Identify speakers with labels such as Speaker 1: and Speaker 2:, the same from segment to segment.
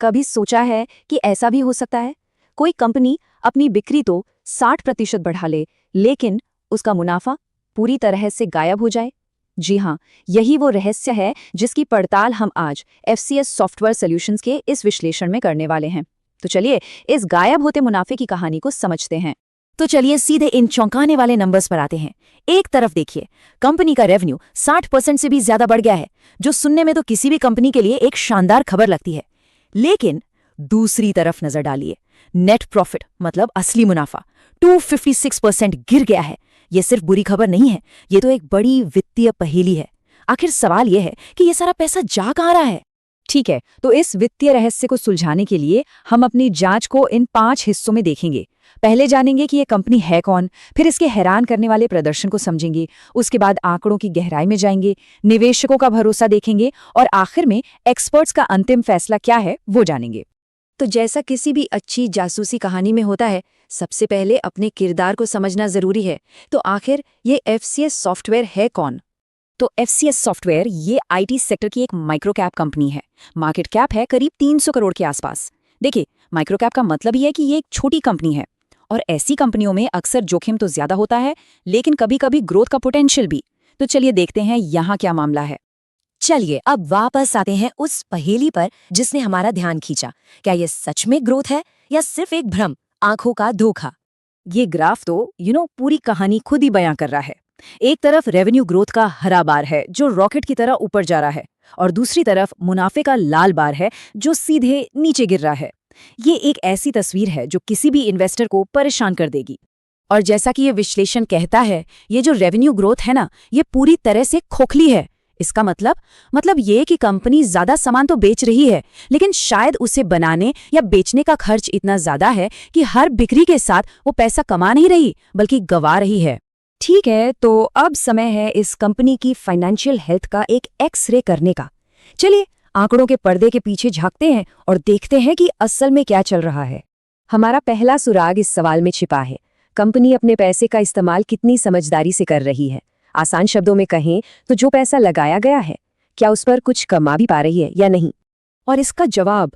Speaker 1: कभी सोचा है कि ऐसा भी हो सकता है? कोई कंपनी अपनी बिक्री तो 60% बढ़ा ले, लेकिन उसका मुनाफा पूरी तरह से गायब हो जाए? जी हाँ, यही वो रहस्य है जिसकी पड़ताल हम आज एफसीएस सॉफ्टवेयर सॉल्यूशंस के इस विश्लेषण में करने वाले हैं। तो चलिए इस गायब होते मुनाफे की कहानी को समझते हैं।
Speaker 2: तो चलिए सीधे इन चौंकाने वाले नंबर्स पर आते हैं। एक तरफ देखिए, कंपनी का रेवेन्यू 60% से भी ज्यादा बढ़ गया है, जो सुनने में तो किसी भी कंपनी के लिए एक शानदार खबर लगती है। लेकिन दूसरी तरफ नजर डालिए, नेट प्रॉफिट मतलब असली मुनाफा 256% गिर गया है। ये सिर्फ बुरी खबर नहीं है, ये तो एक बड़ी वित्तीय पहेली है। आखिर सवाल यह है कि ये सारा पैसा जा कहाँ रहा है?
Speaker 1: ठीक है, तो इस वित्तीय रहस्य को सुलझाने के लिए हम अपनी जांच को इन 5 हिस्सों में देखेंगे। पहले जानेंगे कि ये कंपनी है कौन, फिर इसके हैरान करने वाले प्रदर्शन को समझेंगे, उसके बाद आंकड़ों की गहराई में जाएंगे, निवेशकों का भरोसा देखेंगे और आखिर में एक्सपर्ट्स का अंतिम फैसला क्या है वो जानेंगे। तो जैसा किसी भी अच्छी जासूसी कहानी में होता है, सबसे पहले अपने किरदार को समझना जरूरी है। तो आखिर ये एफसीएस सॉफ्टवेयर है कौन? तो एफसीएस सॉफ्टवेयर ये आईटी सेक्टर की एक माइक्रोकैप कंपनी है। मार्केट कैप है करीब 300 करोड़ के आसपास। देखिए, माइक्रोकैप का मतलब ये है कि ये एक छोटी कंपनी है और ऐसी कंपनियों में अक्सर जोखिम तो ज्यादा होता है, लेकिन कभी-कभी ग्रोथ का पोटेंशियल भी। तो चलिए देखते हैं यहाँ क्या मामला है।
Speaker 2: चलिए अब वापस आते हैं उस पहेली पर जिसने हमारा ध्यान खींचा। क्या ये सच में ग्रोथ है या सिर्फ एक भ्रम, आंखों का धोखा?
Speaker 1: ये ग्राफ तो पूरी कहानी खुद ही बयां कर रहा है। एक तरफ रेवेन्यू ग्रोथ का हरा बार है जो रॉकेट की तरह ऊपर जा रहा है, और दूसरी तरफ मुनाफे का लाल बार है जो सीधे नीचे गिर रहा है। ये एक ऐसी तस्वीर है जो किसी भी इन्वेस्टर को परेशान कर देगी। और जैसा कि ये विश्लेषण कहता है, ये जो रेवेन्यू ग्रोथ है ना, ये पूरी तरह से खोखली है। इसका मतलब ये कि कंपनी ज्यादा सामान तो बेच रही है, लेकिन शायद उसे बनाने या बेचने का खर्च इतना ज्यादा है कि हर बिक्री के साथ वो पैसा कमा नहीं रही बल्कि गंवा रही है। ठीक है, तो अब समय है इस कंपनी की फाइनेंशियल हेल्थ का एक एक्स-रे करने का। चलिए आंकड़ों के पर्दे के पीछे झांकते हैं और देखते हैं कि असल में क्या चल रहा है। हमारा पहला सुराग इस सवाल में छिपा है, कंपनी अपने पैसे का इस्तेमाल कितनी समझदारी से कर रही है। आसान शब्दों में कहें तो जो पैसा लगाया गया है, क्या उस पर कुछ कमा भी पा रही है या नहीं? और इसका जवाब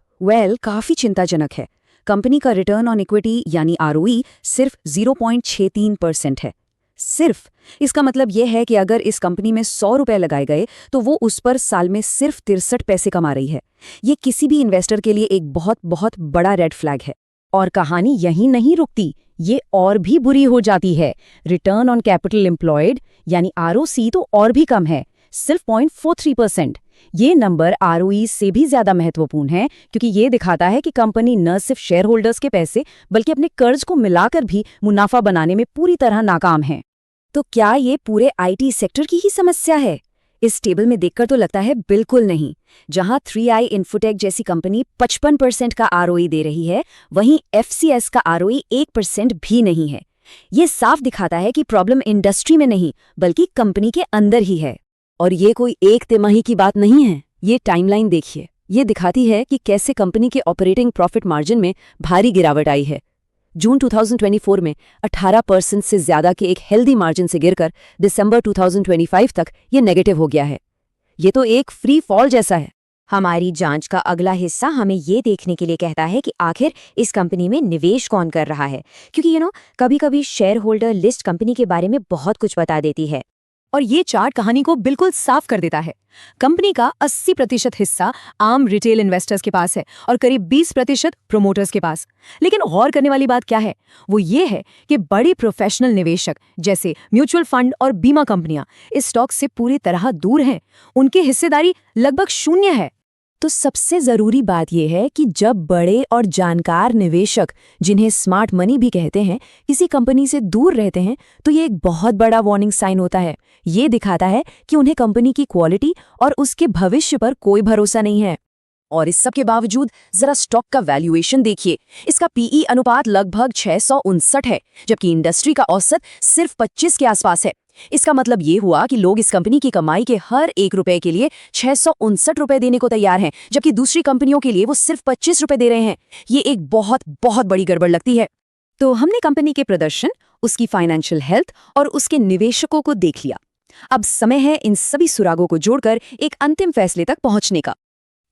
Speaker 1: काफी चिंताजनक है। कंपनी का रिटर्न ऑन इक्विटी यानी आरओई सिर्फ 0.63% है। सिर्फ। इसका मतलब यह है कि अगर इस कंपनी में 100 रुपए लगाए गए तो वो उस पर साल में सिर्फ 63 पैसे कमा रही है। ये किसी भी इन्वेस्टर के लिए एक बहुत बहुत बड़ा रेड फ्लैग है। और कहानी यहीं नहीं रुकती, ये और भी बुरी हो जाती है। रिटर्न ऑन कैपिटल एम्प्लॉयड यानी आरओसी तो और भी कम है, सिर्फ 0.43%। ये नंबर आरओई से भी ज्यादा महत्वपूर्ण है, क्योंकि ये दिखाता है कि कंपनी न सिर्फ शेयर होल्डर्स के पैसे बल्कि अपने कर्ज को मिलाकर भी मुनाफा बनाने में पूरी तरह नाकाम है। तो क्या ये पूरे आईटी सेक्टर की ही समस्या है? इस टेबल में देखकर तो लगता है बिल्कुल नहीं। जहां 3i इन्फोटेक जैसी कंपनी 55% का आरओई दे रही है, वहीं एफसीएस का आरओई 1% भी नहीं है। ये साफ दिखाता है कि प्रॉब्लम इंडस्ट्री में नहीं बल्कि कंपनी के अंदर ही है। और ये कोई एक तिमाही की बात नहीं है। ये टाइमलाइन देखिए, ये दिखाती है कि कैसे कंपनी के ऑपरेटिंग प्रॉफिट मार्जिन में भारी गिरावट आई है। जून 2024 में 18% से ज्यादा के एक हेल्दी मार्जिन से गिरकर दिसंबर 2025 तक ये नेगेटिव हो गया है। ये तो एक फ्री फॉल जैसा है।
Speaker 2: हमारी जांच का अगला हिस्सा हमें ये देखने के लिए कहता है कि आखिर इस कंपनी में निवेश कौन कर रहा है, क्योंकि कभी-कभी शेयर होल्डर लिस्ट कंपनी के बारे में बहुत कुछ बता देती है।
Speaker 1: और ये चार्ट कहानी को बिल्कुल साफ कर देता है। कंपनी का 80% हिस्सा आम रिटेल इन्वेस्टर्स के पास है और करीब 20% प्रोमोटर्स के पास। लेकिन गौर करने वाली बात क्या है, वो ये है कि बड़ी प्रोफेशनल निवेशक जैसे म्यूचुअल फंड और बीमा कंपनियां इस स्टॉक से पूरी तरह दूर हैं। उनकी हिस्सेदारी लगभग 0 है। तो सबसे जरूरी बात यह है कि जब बड़े और जानकार निवेशक, जिन्हें स्मार्ट मनी भी कहते हैं, किसी कंपनी से दूर रहते हैं, तो ये एक बहुत बड़ा वार्निंग साइन होता है। ये दिखाता है कि उन्हें कंपनी की क्वालिटी और उसके भविष्य पर कोई भरोसा नहीं है। और इस सब के बावजूद जरा स्टॉक का वैल्यूएशन देखिए। इसका पीई अनुपात लगभग 659 है, जबकि इंडस्ट्री का औसत सिर्फ 25 के आसपास है। इसका मतलब ये हुआ कि लोग इस कंपनी की कमाई के हर 1 रुपए के लिए 659 रुपए देने को तैयार हैं, जबकि दूसरी कंपनियों के लिए वो सिर्फ 25 रुपए दे रहे हैं। ये एक बहुत बहुत बड़ी गड़बड़ लगती है। तो हमने कंपनी के प्रदर्शन, उसकी फाइनेंशियल हेल्थ और उसके निवेशकों को देख लिया। अब समय है इन सभी सुरागों को जोड़कर एक अंतिम फैसले तक पहुंचने का।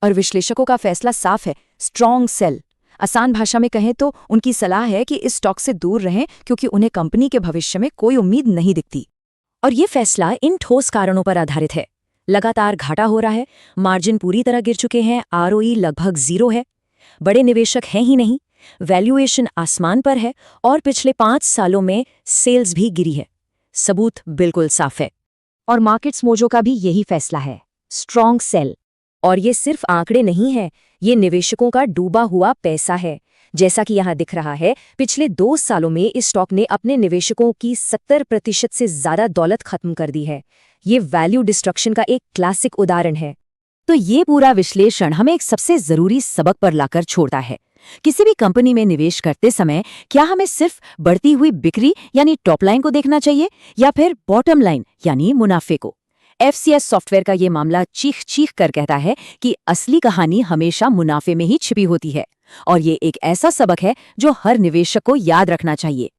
Speaker 1: और विश्लेषकों का फैसला साफ है,
Speaker 2: स्ट्रॉन्ग सेल। आसान भाषा में कहें तो उनकी सलाह है कि इस स्टॉक से दूर रहें क्योंकि उन्हें कंपनी के भविष्य में कोई उम्मीद नहीं दिखती। और ये फैसला इन ठोस कारणों पर आधारित है। लगातार घाटा हो रहा है, मार्जिन पूरी तरह गिर चुके हैं, आरओई लगभग 0 है, बड़े निवेशक हैं ही नहीं, वैल्यूएशन आसमान पर है और पिछले 5 सालों में सेल्स भी गिरी है। सबूत बिल्कुल साफ है।
Speaker 1: और मार्केट्स मोजो का भी यही फैसला है, स्ट्रॉन्ग सेल। और ये सिर्फ आंकड़े नहीं है, ये निवेशकों का डूबा हुआ पैसा है। जैसा कि यहाँ दिख रहा है, पिछले 2 सालों में इस स्टॉक ने अपने निवेशकों की 70% से ज्यादा दौलत खत्म कर दी है। ये वैल्यू डिस्ट्रक्शन का एक क्लासिक उदाहरण है।
Speaker 2: तो ये पूरा विश्लेषण हमें एक सबसे जरूरी सबक पर लाकर छोड़ता है। किसी भी कंपनी में निवेश करते समय क्या हमें सिर्फ बढ़ती हुई बिक्री यानी टॉप लाइन को देखना चाहिए या फिर बॉटम लाइन यानी मुनाफे को? FCS सॉफ्टवेयर का ये मामला चीख चीख कर कहता है कि असली कहानी हमेशा मुनाफे में ही छिपी होती है और ये एक ऐसा सबक है जो हर निवेशक को याद रखना चाहिए।